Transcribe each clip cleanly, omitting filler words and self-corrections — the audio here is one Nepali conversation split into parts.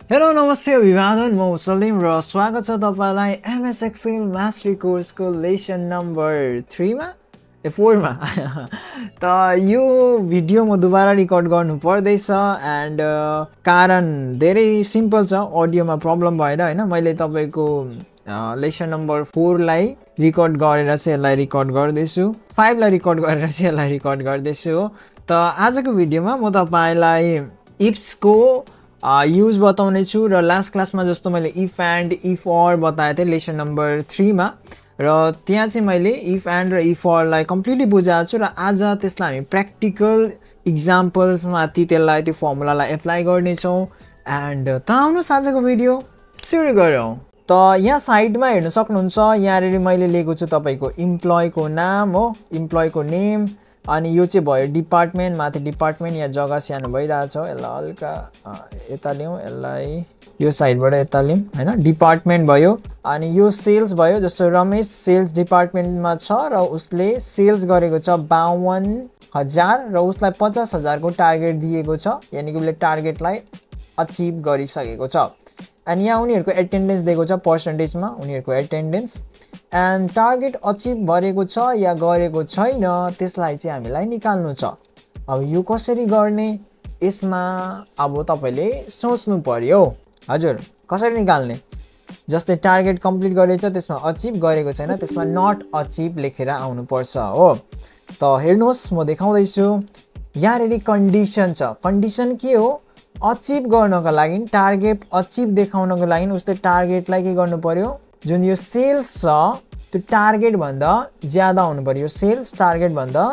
हेलो नमस्ते अभिवादन म सलीम र स्वागत छ तपाईलाई एमएस एक्सेल मास्टरी कोर्सको लेसन नम्बर 3 मा 4 मा त यो भिडियो म दुबारा रेकर्ड गर्नु पर्दैछ एन्ड कारण धेरै सिम्पल छ अडियोमा प्रब्लम भएर हैन मैले तपाईको लेसन नम्बर 4 लाई रेकर्ड गरेर चाहिँ यसलाई रेकर्ड गर्दैछु 5 लाई रेकर्ड गरेर चाहिँ यसलाई रेकर्ड गर्दैछु हो त आजको भिडियोमा म तपाईलाई इफ्स को युज बताउने छु र लास्ट क्लासमा जस्तो मैले इफ एन्ड इफ अर बताएको थिएँ लेसन नम्बर 3 मा र त्यहाँ चाहिँ मैले इफ एन्ड र इफ अर लाई कम्प्लिटली बुझाएको छु र आज त्यसलाई हामी प्र्याक्टिकल इक्जाम्पल्स माथि त्यसलाई त्यो फर्मुलालाई एप्लाई गर्ने छौं एन्ड त आउनुस् आजको भिडियो सुरु गरौँ। त यहाँ साइडमा हेर्न सक्नुहुन्छ यहाँ मैले लेखेको छु तपाईको इम्प्लोयको नाम हो इम्प्लोयको नेम अनि यो चाहिँ भयो डिपार्टमेन्ट माथि डिपार्टमेन्ट यहाँ जग्गा सानो भइरहेछ यसलाई हल्का यता ल्याउँ यसलाई यो साइडबाट यता ल्याउँ हैन डिपार्टमेन्ट भयो अनि यो सेल्स भयो जस्तो रमेश सेल्स डिपार्टमेन्टमा छ र उसले सेल्स गरेको छ 52,000 र उसलाई 50,000 को टार्गेट दिएको छ यानी कि उसले टार्गेटलाई अचिभ गरिसकेको छ अनि यहाँ उनीहरुको एटेन्डेन्स दिएको छ पर्सेन्टेजमा उनीहरुको एटेन्डेन्स एन्ड टार्गेट अचिभ गरेको छ या गरेको छैन त्यसलाई चाहिँ हामीलाई निकाल्नु छ। अब यो कसरी गर्ने यसमा अब तपाईले सोच्नु पर्यो हजुर कसरी निकाल्ने जस्तै टार्गेट कम्प्लिट गरेछ त्यसमा अचिभ गरेको छैन त्यसमा नट अचिभ लेखेर आउनु पर्छ हो। त हेर्नुहोस् म देखाउँदै छु यहाँ रेडी कन्डिसन छ कन्डिसन के हो अचिभ गर्नको लागि टार्गेट अचिभ देखाउनको लागि उसले टार्गेटलाई के गर्नु पर्यो जुन यो सेल्स छ त्यो टार्गेट भन्दा ज्यादा हुनु पर्यो सेल्स टार्गेट भन्दा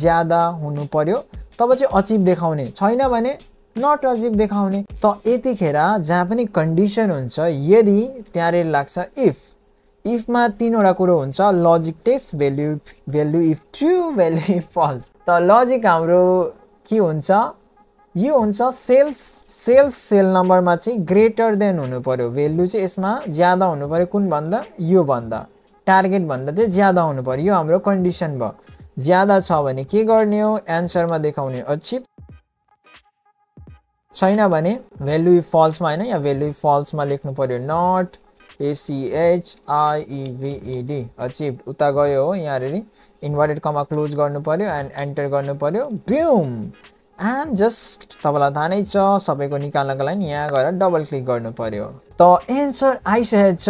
ज्यादा हुनु पर्यो तब चाहिँ अचिभ देखाउने छैन भने नट अचिभ देखाउने। त यतिखेर जहाँ पनि कन्डिसन हुन्छ यदि त्यहाँ लाग्छ इफ मा तीनवटा कुरो हुन्छ logic test value if true value if false. त लजिक हाम्रो के हुन्छ यो हुन्छ सेल्स सेल नम्बरमा चाहिँ ग्रेटर देन हुनु पर्यो भ्यालु चाहिँ यसमा ज्यादा हुनु पर्यो कुन भन्दा यो भन्दा टार्गेट भन्दा चाहिँ ज्यादा हुनु पर्यो यो हाम्रो कन्डिसन भयो ज्यादा छ भने के गर्ने हो एन्सरमा देखाउने अचिभ छैन भने भ्यालु इफ फल्समा हैन या भ्यालु इफ फल्समा लेख्नु पर्यो नट ACHIEVED अचिभ उता गयो हो यहाँ रे इन्भर्टेड कमा क्लोज गर्नु पर्यो एन्ड एन्टर गर्नु पर्यो ब्युम एन्ड जस्ट तपाईलाई थाहा नै छ सबैको निकाल्नको लागि यहाँ गएर डबल क्लिक गर्नु पर्यो। त एन्सर आइसकेको छ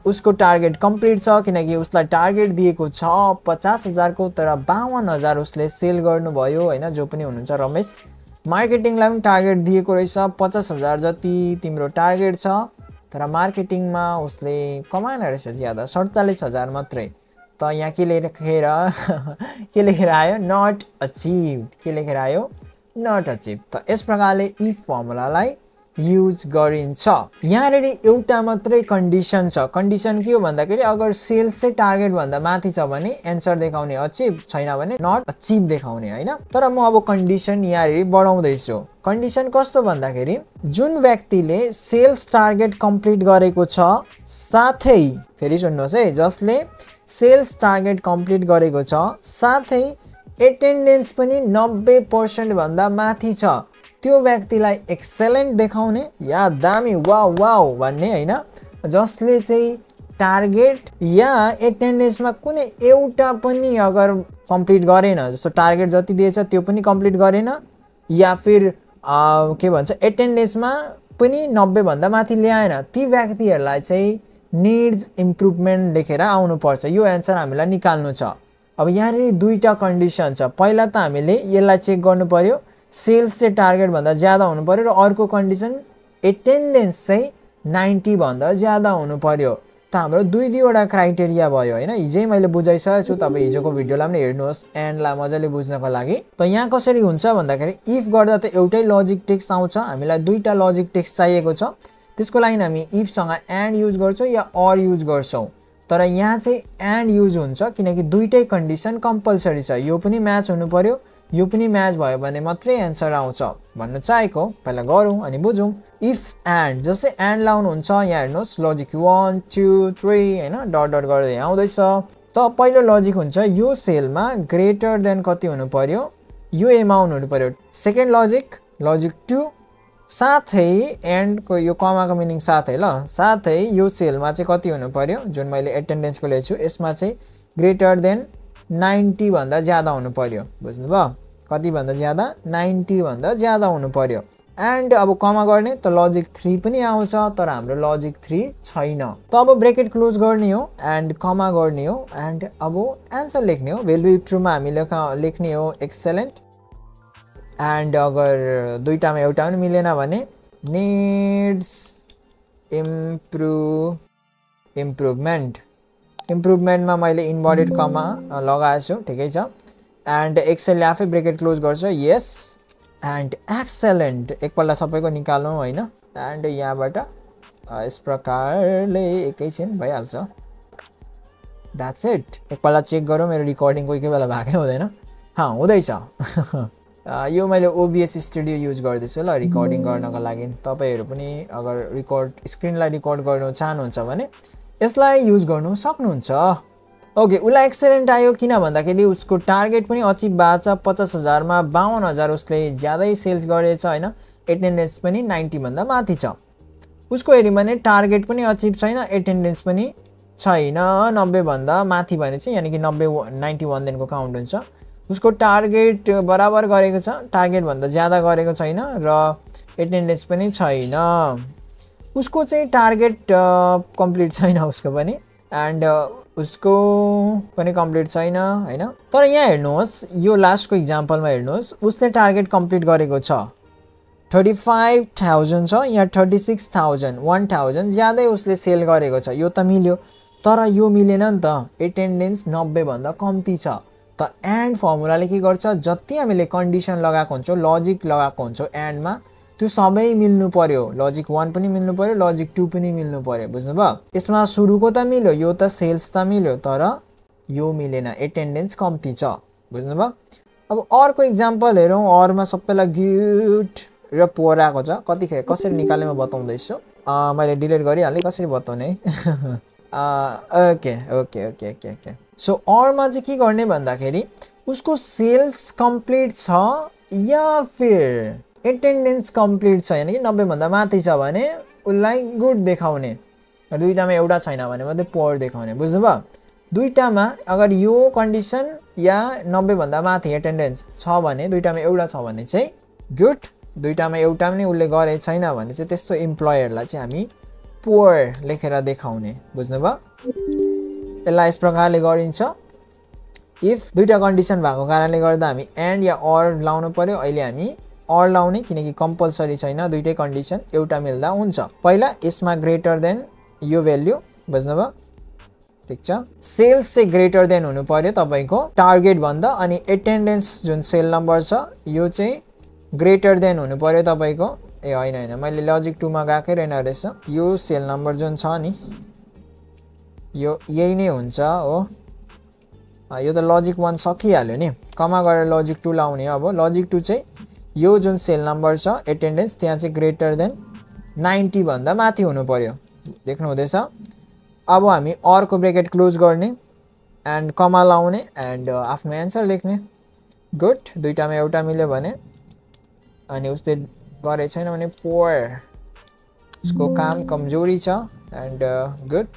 उसको टार्गेट कम्प्लिट छ किनकि उसलाई टार्गेट दिएको छ 50,000 को तर 52,000 उसले सेल गर्नुभयो हैन जो पनि हुनुहुन्छ रमेश मार्केटिङलाई पनि टार्गेट दिएको रहेछ 50,000 जति तिम्रो टार्गेट छ तर मार्केटिङमा उसले कमाएन रहेछ ज्यादा 47,000 मात्रै। त यहाँ के लेखेर आयो नट अचिभ के लेखेर आयो नट अचिभ। त यस प्रकारले इफ फर्मुलालाई युज गरिन्छ। यहाँ एउटा मात्रै कन्डिसन छ कन्डिसन के हो भन्दाखेरि अगर सेल्स चाहिँ टार्गेट भन्दा माथि छ भने एन्सर देखाउने अचिभ छैन भने नट अचिभ देखाउने हैन। तर म अब कन्डिसन यहाँ बढाउँदै छु कन्डिसन कस्तो भन्दाखेरि जुन व्यक्तिले सेल्स टार्गेट कम्प्लिट गरेको छ साथै फेरि सुन्नुहोस् है जसले सेल्स टार्गेट कम्प्लिट गरेको छ साथै एटेन्डेन्स पनि 90% भन्दा माथि छ त्यो व्यक्तिलाई एक्सेलेन्ट देखाउने या दामी वाउ वाउ भन्ने हैन जसले चाहिँ टार्गेट या एटेन्डेन्समा कुनै एउटा पनि अगर कम्प्लिट गरेन जस्तो टार्गेट जति दिएछ त्यो पनि कम्प्लिट गरेन या फिर के भन्छ एटेन्डेन्समा पनि 90 भन्दा माथि ल्याएन ती व्यक्तिहरुलाई चाहिँ नीड्स इम्प्रुभमेन्ट लेखेर आउनु पर्छ यो एन्सर हामीलाई निकाल्नु छ। अब यहाँ दुईटा कन्डिसन छ पहिला त हामीले यसलाई चेक गर्नु पर्यो सेल्स चाहिँ टार्गेट भन्दा ज्यादा हुनु पर्यो र अर्को कन्डिसन एटेन्डेन्स चाहिँ 90 भन्दा ज्यादा हुनु पर्यो। त हाम्रो दुईवटा क्राइटेरिया भयो हैन हिजै मैले बुझाइसकेको छु तपाई हिजोको भिडियोलाई पनि हेर्नुहोस् एन्डलाई मजाले बुझ्नको लागि। त यहाँ कसरी हुन्छ भन्दाखेरि इफ गर्दा त एउटै लजिक टेक्स्ट आउँछ हामीलाई दुईटा लजिक टेक्स्ट चाहिएको छ त्यसको लागि हामी इफ सँग एन्ड युज गर्छौं या अर युज गर्छौं तर यहाँ चाहिँ एन्ड युज हुन्छ किनकि दुईटै कन्डिसन कम्पल्सरी छ यो पनि म्याच हुनु पर्यो यो पनि म्याच भयो भने मात्रै एन्सर आउँछ भन्न चाहेको पहिला गरौँ अनि बुझौँ। इफ एन्ड जस्तै एन्ड लाउनु हुन्छ यहाँ हेर्नुहोस् लजिक 1 2 3 हैन डट डट गर्दै आउँदैछ। त पहिलो लजिक हुन्छ यो सेलमा ग्रेटर देन कति हुनु पर्यो यो एमाउन्ट हुनु पर्यो सेकेन्ड लजिक 2 साथै एन्डको यो कमाको मिनिङ साथै ल साथै यो सेलमा चाहिँ कति हुनु पर्यो जुन मैले एटेन्डेन्सको लेखेको छु यसमा चाहिँ ग्रेटर देन 90 भन्दा ज्यादा हुनु पर्यो बुझ्नुभयो कति भन्दा ज्यादा 90 भन्दा ज्यादा हुनु पर्यो एन्ड अब कमा गर्ने त लजिक 3 पनि आउँछ तर हाम्रो लजिक 3 छैन त अब ब्रेकेट क्लोज गर्ने हो एन्ड कमा गर्ने हो एन्ड अब आन्सर लेख्ने हो भ्यालु इफ ट्रुमा हामी लेख्ने हो एक्सेलेन्ट एन्ड अगर दुईटामा एउटा पनि मिलेन भने निड्स इम्प्रुभमेन्टमा मैले इन्भर्टेड कमा लगाएको छु ठिकै छ एन्ड एक्सेलले आफै ब्रेकेट क्लोज गर्छ यस एन्ड एक्सेलेन्ट एकपल्ट सबैको निकालौँ होइन एन्ड यहाँबाट यस प्रकारले एकैछिन भइहाल्छ द्याट्स इट एकपल्ट चेक गरौँ मेरो रिकर्डिङ कोही कोही बेला भएकै हुँदैन हुँदैछ यो मैले ओबिएस स्टुडियो युज गर्दैछु ल रिकर्डिङ गर्नको लागि तपाईँहरू पनि अगर स्क्रिनलाई रिकर्ड गर्न चाहनुहुन्छ भने यसलाई युज गर्नु सक्नुहुन्छ ओके उसलाई एक्सेलेन्ट आयो किन भन्दाखेरि उसको टार्गेट पनि अचिभ भएको छ 50,000 मा 52,000 उसले ज्यादै सेल्स गरेछ होइन एटेन्डेन्स पनि 90 भन्दा माथि छ उसको हेर्यो भने टार्गेट पनि अचिभ छैन एटेन्डेन्स पनि छैन 90 भन्दा माथि भने चाहिँ यानि कि 91 दिनको काउन्ट हुन्छ उसको टार्गेट बराबर गरेको छ टार्गेट भन्दा ज्यादा गरेको छैन र एटेन्डेन्स पनि छैन उसको चाहिँ टार्गेट कम्प्लिट छैन उसको पनि एन्ड उसको पनि कम्प्लिट छैन हैन तर यहाँ हेर्नुहोस् यो लास्टको एक्जाम्पलमा हेर्नुहोस् उसले टार्गेट कम्प्लिट गरेको छ 35,000 छ यहाँ 36,000 1000 ज्यादै उसले सेल गरेको छ यो त मिल्यो तर यो मिलेन नि त एटेन्डेन्स 90 भन्दा कम्ती छ त एन्ड फर्मुलाले के गर्छ जति हामीले कन्डिसन लगाएको हुन्छौं लजिक लगाएको हुन्छौं एन्डमा त्यो सबै मिल्नु पर्यो लजिक 1 पनि मिल्नु पर्यो लजिक 2 पनि मिल्नु पर्यो बुझ्नुभयो यसमा सुरुको त मिल्यो यो त सेल्स त मिल्यो तर यो मिलेन एटेन्डेन्स कम्ती छ बुझ्नुभयो अब अर्को एक्जाम्पल हेरौं अरमा सबैलाई गुड र पोर आएको छ कतिखेर कसरी निकाल्ने म बताउँदै छु मैले डिलिट गरिहालेँ कसरी बताउने ओके सो अरमा चाहिँ के गर्ने भन्दाखेरि उसको सेल्स कम्प्लिट छ या फिर एटेन्डेन्स कम्प्लिट छ यानी कि 90 भन्दा माथि छ भने उलाई गुड देखाउने दुईटामा एउटा छैन भने मात्रै पोर देखाउने बुझ्नुभयो दुईटामा अगर यो कन्डिसन या 90 भन्दा माथि एटेन्डेन्स छ भने दुईटामा एउटा छ भने चाहिँ गुड दुईटामा एउटा पनि उले गरे छैन भने चाहिँ त्यस्तो एम्प्लोयरलाई चाहिँ हामी पोर लेखेर देखाउने बुझ्नुभयो यसलाई यस प्रकारले गरिन्छ इफ दुईटा कन्डिसन भएको कारणले गर्दा हामी एन्ड या अर लाउनु पर्यो अहिले हामी अर लाउने किनकि कम्पल्सरी छैन दुईटै कन्डिसन एउटा मिल्दा हुन्छ पहिला यसमा ग्रेटर देन यो भ्यालु बुझ्नुभयो ठीक छ सेल्स चाहिँ ग्रेटर देन हुनु पर्यो तपाईको टार्गेट भन्दा अनि एटेन्डेन्स जुन सेल नम्बर छ यो चाहिँ ग्रेटर देन हुनु पर्यो तपाईको ए हैन मैले लजिक 2 मा गएकै रहेन रहेछ यो सेल नम्बर जुन छ नि यो यही नै हुन्छ हो यो त लजिक 1 सकिहाल्यो नि कमा गरेर लजिक 2 लाउने अब लजिक 2 चाहिँ यो जुन सेल नम्बर छ एटेन्डेन्स त्यहाँ चाहिँ ग्रेटर देन 90 भन्दा माथि हुनु पर्यो देख्नु हुँदैछ अब हामी अर्को ब्रेकेट क्लोज गर्ने एन्ड कमा लाउने एन्ड आफ्नो आन्सर लेख्ने गुड दुईटामा एउटा मिल्यो भने अनि उसले गरे छैन भने पोर उसको काम कमजोरी छ एन्ड गुड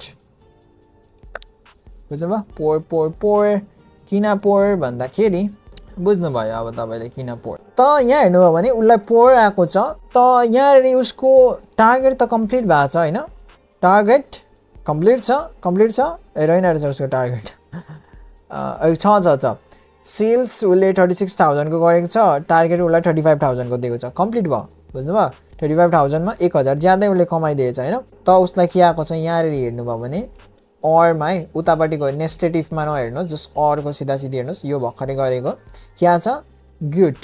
बुझ्नुभयो पोर पोर पोर किन पोर भन्दाखेरि बुझ्नुभयो अब तपाईले किन पोर त यहाँ हेर्नुभयो भने उलाई पोर आएको छ त यहाँ उसको टार्गेट त कम्प्लिट भएको छ हैन टार्गेट कम्प्लिट छ रहेन रहेछ उसको टार्गेट छ सेल्स उले 36,000 को गरेको छ टार्गेट उलाई 35,000 को दिएको छ कम्प्लिट भयो बुझ्नुभयो 35,000 मा 1000 ज्यादै उले कमाइदिएछ हैन त उसलाई के आएको छ यहाँ हेर्नुभयो भने अरमा है उतापट्टिको नेस्टेटिभमा नहेर्नुहोस् जस अरको सिधा सिधी हेर्नुहोस् यो भर्खरै गरेको के छ गुड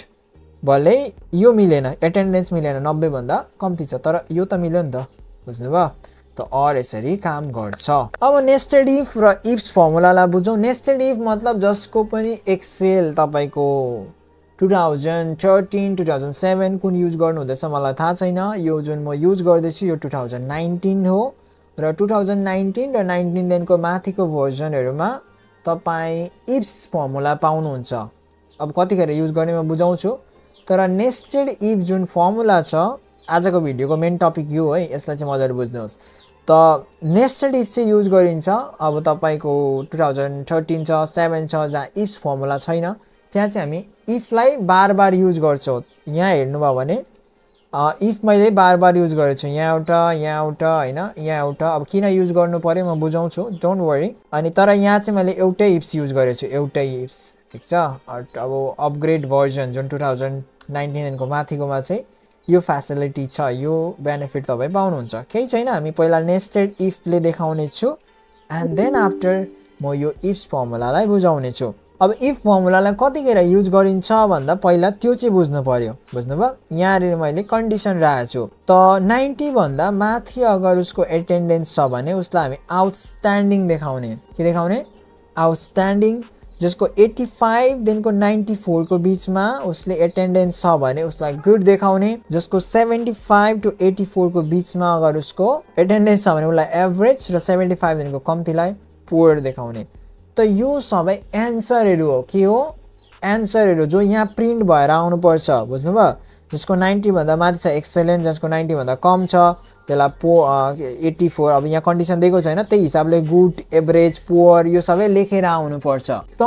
भले यो मिलेन एटेन्डेन्स मिलेन 90 भन्दा कम्ती छ तर यो त मिल्यो नि त बुझ्नुभयो त अर यसरी काम गर्छ अब नेस्टेड इफ र इफ्स फर्मुलालाई बुझौं नेस्टेड इफ मतलब जसको पनि एक्सेल तपाईको 2013 2007 कुन युज गर्नु हुँदैछ मलाई थाहा छैन यो जुन म युज गर्दै छु यो 2019 हो र 2019 र 19 देखिको माथिको भर्जनहरुमा तपाई इफ्स फर्मुला पाउनुहुन्छ अब कतिखेर युज गर्ने म बुझाउँछु तर नेस्टेड इफ जुन फर्मुला छ आजको भिडियोको मेन टपिक यो है, यसलाई चाहिँ मजाले बुझ्नुहोस्। त नेस्टेड इफ चाहिँ युज गरिन्छ अब तपाईको 2013 छ 7 छ जहाँ इफ फर्मुला छैन, त्यहाँ चाहिँ हामी इफलाई बार बार युज गर्छौं। यहाँ हेर्नुभयो भने इफ मैले बार बार युज गरेछु, यहाँ एउटा हैन, यहाँ एउटा। अब किन युज गर्नु पर्यो म बुझाउँछु, डोन्ट वरी। अनि तर यहाँ चाहिँ मैले एउटै इफ्स युज गरेछु, एउटै इफ्स, ठीक छ। अब अपग्रेड भर्जन जुन 2019 को माथिकोमा चाहिँ यो फ्यासिलिटी छ, यो बेनिफिट तपाई पाउनुहुन्छ। केही छैन, हामी पहिला नेस्टेड इफले देखाउने छु एन्ड देन आफ्टर म यो इफ्स फर्मुलालाई बुझाउने छु। अब इफ फर्मुलालाई कतिखेर युज गरिन्छ भन्दा पहिला त्यो चाहिँ बुझ्नु पर्यो, बुझ्नुभयो। यहाँ मैले कन्डिसन राखेछु त 90 भन्दा माथि अगर उसको एटेन्डेन्स छ भने उसलाई हामी आउटस्ट्यान्डिङ देखाउने। के देखाउने? आउटस्ट्यान्डिङ। जसको 85 देखिको 94 को बीचमा उसले एटेन्डेन्स छ भने उसलाई गुड देखाउने। जसको 75 to 84 को बीचमा अगर उसको एटेन्डेन्स छ भने उसलाई एभरेज, र 75 देखिको कम्तीलाई पुअर देखाउने। त यो सबै एन्सरहरु हो। के हो? एन्सरहरु जो यहाँ प्रिन्ट भएर आउनु पर्छ, बुझ्नुभयो। जसको 90 भन्दा माथि छ एक्सेलेन्ट, जसको 90 भन्दा कम छ त्यसलाई 84। अब यहाँ कन्डिसन दिएको छैन, त्यही हिसाबले गुड, एभरेज, पुअर यो सबै लेखेर आउनु पर्छ। त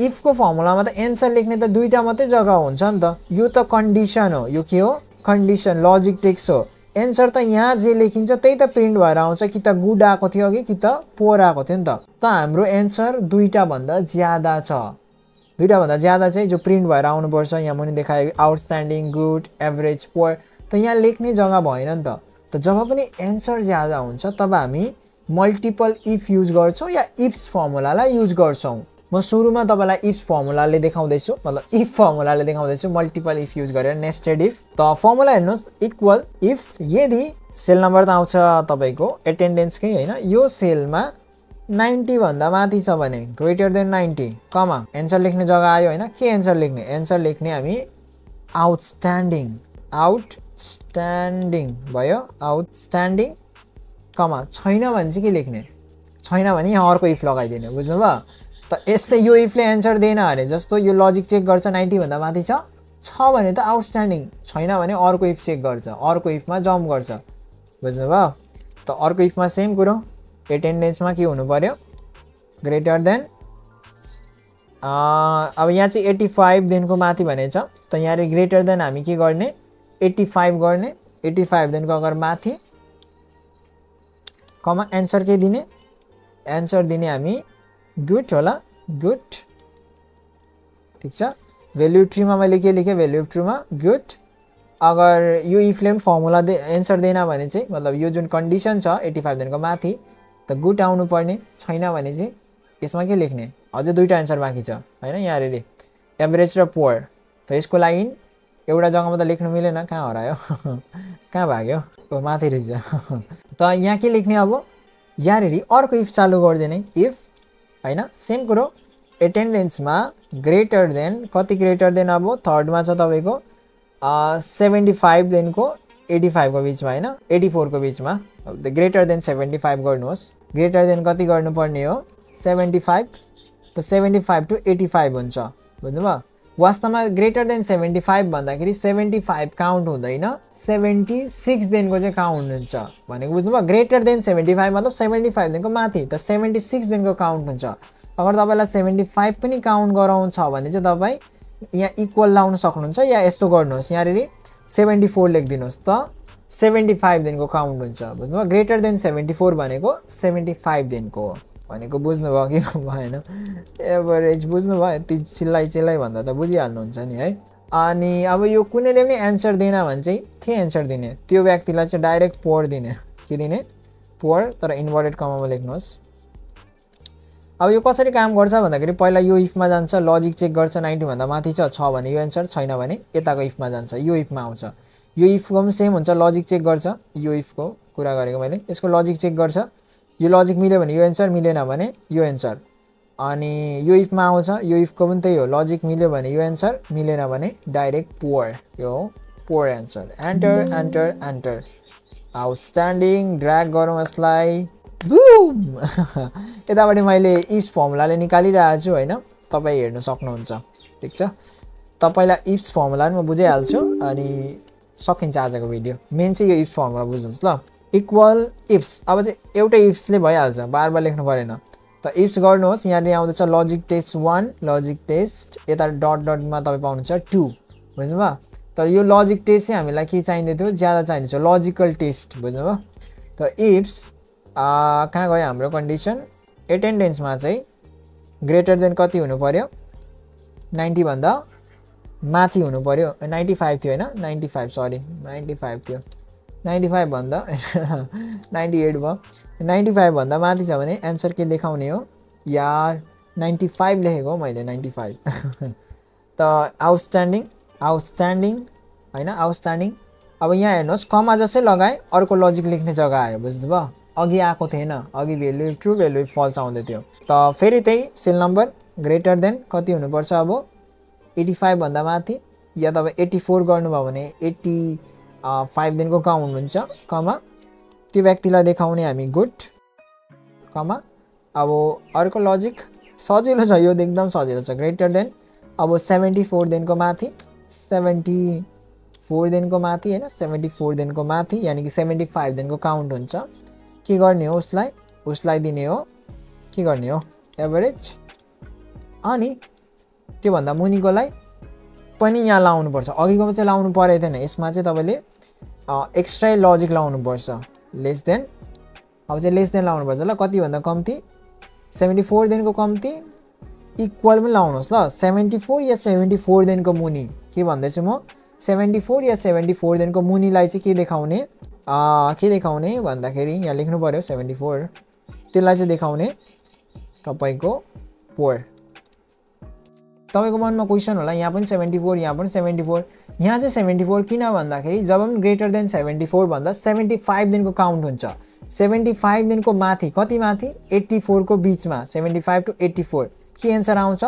इफ को फर्मुलामा त एन्सर लेख्ने त दुईटा मात्रै जग्गा हुन्छ नि त। यो त कन्डिसन हो, यो के हो? कन्डिसन, लजिक टेक्स्ट हो। एन्सर त यहाँ जे लेखिन्छ त्यही त प्रिन्ट भएर आउँछ, कि त गुड आएको थियो अघि कि त पुअर आएको थियो नि त। त हाम्रो एन्सर दुईटा भन्दा ज्यादा छ। दुईटा भन्दा ज्यादा चाहिँ जो प्रिन्ट भएर आउनु पर्छ, यहाँ मुनि देखाए आउटस्ट्यान्डिङ, गुड, एभरेज, पुअर, त यहाँ लेख्ने जग्गा भएन नि त। त जब पनि एन्सर ज्यादा हुन्छ तब हामी मल्टिपल इफ युज गर्छौं या इफ्स फर्मुलालाई युज गर्छौं। म सुरुमा तपाईलाई इफ फर्मुलाले देखाउँदै छु, मतलब इफ फर्मुलाले देखाउँदै छु, मल्टिपल इफ युज गरेर नेस्टेड इफ। त फर्मुला हेर्नुस्, इक्वल इफ यदि सेल नम्बर त आउँछ तपाईको एटेन्डेन्सकै हैन, यो सेलमा 90 भन्दा माथि छ भने ग्रेटर देन 90 कमा एन्सर लेख्ने जग्गा आयो हैन। के एन्सर लेख्ने? एन्सर लेख्ने हामी आउटस्ट्यान्डिङ, आउटस्ट्यान्डिङ भयो, आउटस्ट्यान्डिङ कमा छैन भने चाहिँ के लेख्ने? छैन भने यहाँ अर्को इफ लगाइदिने, बुझ्नुभयो। त यसले यो इफले एन्सर दिएन अरे, जस्तो यो लजिक चेक गर्छ 90 भन्दा माथि छ भने त आउटस्ट्यान्डिङ, छैन भने अर्को इफ चेक गर्छ, अर्को इफमा जम्प गर्छ, बुझ्नुभयो। त अर्को इफमा सेम कुरो, एटेन्डेन्समा के हुनु पर्यो? ग्रेटर देन अब यहाँ चाहिँ 85 देखिको माथि भनेछ, त यहाँ ग्रेटर देन हामी के गर्ने? 85 गर्ने। 85 देखिको अगर माथि कमा एन्सर के दिने? एन्सर दिने हामी गुड होला, गुड, ठीक छ। भ्यालु ट्रीमा मैले के लेखेँ? Value ट्रीमा good. अगर यो इफले फर्मुला एन्सर दिएन भने चाहिँ, मतलब यो जुन कन्डिसन छ 85 देखिको माथि, त गुड आउनु पर्ने। छैन भने चाहिँ यसमा के लेख्ने? अझै दुईटा एन्सर बाँकी छ हैन, यहाँ रे एभरेज र पुअर। त यसको लागि एउटा जग्गामा त लेख्नु मिलेन, कहाँ हरायो? कहाँ भाग्यो? ओ माथि रहेछ। त यहाँ के लेख्ने? अब यहाँ रे अर्को इफ चालु गर्दिने, इफ हैन, सेम कुरो। एटेन्डेन्समा ग्रेटर देन, कति ग्रेटर देन? अब थर्डमा छ तपाईको 75 देखिको 85 को बीचमा हैन, 84 को बीचमा। ग्रेटर देन 75 गर्नुहोस्। ग्रेटर देन कति गर्नुपर्ने हो? 75। त 75 to 85 हुन्छ, बुझ्नुभयो। वास्तवमा ग्रेटर देन 75 भन्दाखेरि 75 काउन्ट हुँदैन, 76 देखिको चाहिँ काउन्ट हुन्छ भनेको, बुझ्नुभयो। ग्रेटर देन 75 मतलब 75 देखिको माथि, त 76 देखिको काउन्ट हुन्छ। अगर तपाईलाई 75 पनि काउन्ट गराउँछ भने चाहिँ तपाई यहाँ इक्वल लाउन सक्नुहुन्छ, या यस्तो गर्नुहोस्, यहाँ रे 74 लेखिदिनुहोस्, त 75 देखिको काउन्ट हुन्छ, बुझ्नुभयो। ग्रेटर देन 74 भनेको 75 देखिको हो भनेको, बुझ्नुभयो कि भएन? एभरेज, बुझ्नुभयो। यति चिल्लाइ भन्दा त बुझिहाल्नुहुन्छ नि है। अनि अब यो कुनैले पनि एन्सर दिएन भने चाहिँ के एन्सर दिने? त्यो व्यक्तिलाई चाहिँ डाइरेक्ट पुअर दिने। के दिने? पुअर, तर इन्भर्टेड कमामा लेख्नुहोस्। अब यो कसरी काम गर्छ भन्दाखेरि पहिला यो इफमा जान्छ, लजिक चेक गर्छ, 90 भन्दा माथि छ भने यो एन्सर, छैन भने यताको इफमा जान्छ, यो इफमा आउँछ। यो इफको पनि सेम हुन्छ, लजिक चेक गर्छ। यो इफको कुरा गरेको मैले, यसको लजिक चेक गर्छ। यो लजिक मिल्यो भने यो एन्सर, मिलेन भने यो एन्सर। अनि यो इफमा आउँछ, यो इफको पनि त्यही हो, लजिक मिल्यो भने यो एन्सर, मिलेन भने डाइरेक्ट पुअर, यो हो poor answer. Enter enter enter, outstanding. Drag गरौँ यसलाई, बुम। यताबाट मैले इफ फर्मुलाले निकालिरहेको छु हैन, तपाईँ हेर्न सक्नुहुन्छ, ठीक छ। त पहिला इफ्स फर्मुला म बुझाइहाल्छु, अनि सकिन्छ आजको भिडियो मेन चाहिँ यो इफ फर्मुला बुझ्नुस् ल इक्वल इफ्स अब चाहिँ एउटै इफ्सले भइहाल्छ बार लेख्नु परेन त इफ्स गर्नुहोस् यहाँ आउँदैछ लजिक टेस्ट 1 लजिक टेस्ट यता डट मा तपाईं पाउनुहुन्छ 2 बुझ्नुभयो तर यो लजिक टेस्ट चाहिँ हामीलाई के चाहिँदै थियो ज्यादा चाहिन्छ लजिकल टेस्ट बुझ्नुभयो त इफ्स कहाँ गयो हाम्रो कन्डिसन एटेन्डेन्समा चाहिँ ग्रेटर देन कति हुनु पर्यो 90 भन्दा माथि हुनु पर्यो 95 थियो हैन 95 सरी 95 थियो 95 भन्दा 98 भयो 95 भन्दा माथि छ भने आन्सर के देखाउने हो यार 95 लेखेको मैले 95 त आउटस्ट्यान्डिङ हैन आउटस्ट्यान्डिङ अब यहाँ हेर्नुस् कमा जसै लगाए अर्को लजिक लेख्ने जग्गा आयो बुझ्नुभयो अघि आएको थिएन अघि भ्यालु ट्रु भ्यालु फल्स आउँदै थियो त फेरि त्यही सेल नम्बर ग्रेटर देन कति हुनु पर्छ अब 85 भन्दा माथि या तपाईं 84 गर्नुभयो भने 85 दिनको काउन्ट हुन्छ कमा त्यो व्यक्तिलाई देखाउने हामी गुड कमा अब अर्को लजिक सजिलो छ यो एकदम सजिलो छ ग्रेटर देन अब 74 दिनको माथि 74 दिनको माथि हैन 74 दिनको माथि यानी कि 75 दिनको काउन्ट हुन्छ के गर्ने हो उसलाई दिने हो के गर्ने हो एभरेज अनि त्यो भन्दा मुनिकोलाई पनि यहाँ लाउनु पर्छ अघिकोमा चाहिँ लाउनु परेको थिएन यसमा चाहिँ तपाईले एक्स्ट्रा लजिक लाउनु पर्छ लेस देन अब चाहिँ लेस देन लाउनु पर्छ ल कति भन्दा कम्ती 74 दिनको कम्ती इक्वल पनि लाउनुस् ल 74 या 74 दिनको मुनि के भन्दै छु म 74 या 74 दिनको मुनिलाई चाहिँ के देखाउने भन्दाखेरि यहाँ लेख्नु पर्यो 74 त्यसलाई चाहिँ देखाउने तपाईको पोर तपाईको मनमा क्वेशन होला यहाँ पनि 74 यहाँ पनि 74 यहाँ चाहिँ 74 किन भन्दाखेरि जब पनि ग्रेटर देन 74 भन्दा 75 दिनको काउन्ट हुन्छ 75 दिनको माथि कति माथि 84 को बीचमा 75 टु 84 के आन्सर आउँछ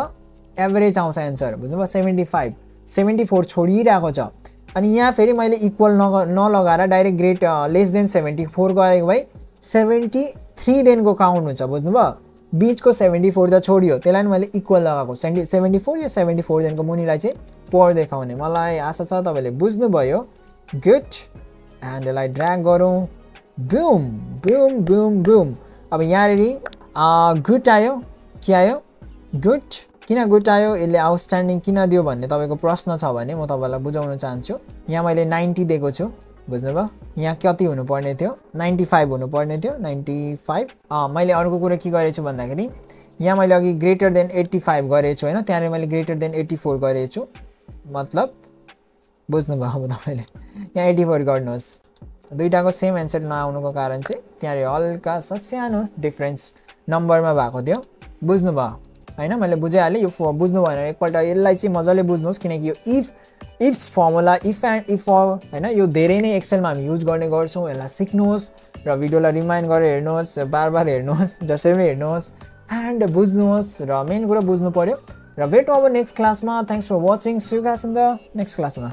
एभरेज आउँछ आन्सर बुझ्नुभयो 74 छोडिरहेको छ अनि यहाँ फेरि मैले इक्वल नलगाएर डाइरेक्ट ग्रेट लेस देन 74 गरेको भए 73 दिनको काउन्ट हुन्छ बुझ्नुभयो बीचको 74 त छोडियो त्यसलाई मैले इक्वल लगाएको 74 या 74 दिनको मुनिलाई चाहिँ पोर देखाउने मलाई आशा छ तपाईले बुझ्नु भयो गुड एन्ड यसलाई ड्र्याग गरौँ बूम बूम बूम बूम अब यहाँनेरि गुड आयो के आयो गुड किन गुड आयो यसले आउटस्ट्यान्डिङ किन दियो भन्ने तपाईको प्रश्न छ भने म तपाईलाई बुझाउन चाहन्छु यहाँ मैले 90 दिएको छु बुझ्नुभयो यहाँ कति हुनु पर्ने थियो 95 हुनु पर्ने थियो 95 मैले अर्को कुरा के गरेछु भन्दाखेरि यहाँ मैले अघि ग्रेटर देन 85 गरेछु हैन त्यहाँ मैले ग्रेटर देन 84 गरेछु मतलब बुझ्नुभयो अब तपाईले यहाँ 84 गर्नुहोस् दुईटाको सेम आन्सर नआउनुको कारण चाहिँ त्यहाँ हल्का सानो डिफरेन्स नम्बरमा भएको थियो बुझ्नुभयो हैन मैले बुझाइहाले यो बुझ्नु भएन एकपल्ट यसलाई चाहिँ मजाले बुझ्नुहोस् किनकि यो ifs formula if and if हैन यो धेरै नै एक्सेलमा हामी युज गर्ने गर्छौं यसलाई सिक्नुहोस् र भिडियोलाई रिमाइन्ड गरेर हेर्नुहोस् बार हेर्नुहोस् जसरी पनि हेर्नुहोस् एन्ड बुझ्नुहोस् र मेन कुरा बुझ्नु पर्यो र भेटौँ अब नेक्स्ट क्लासमा thanks for watching see you guys in the next क्लासमा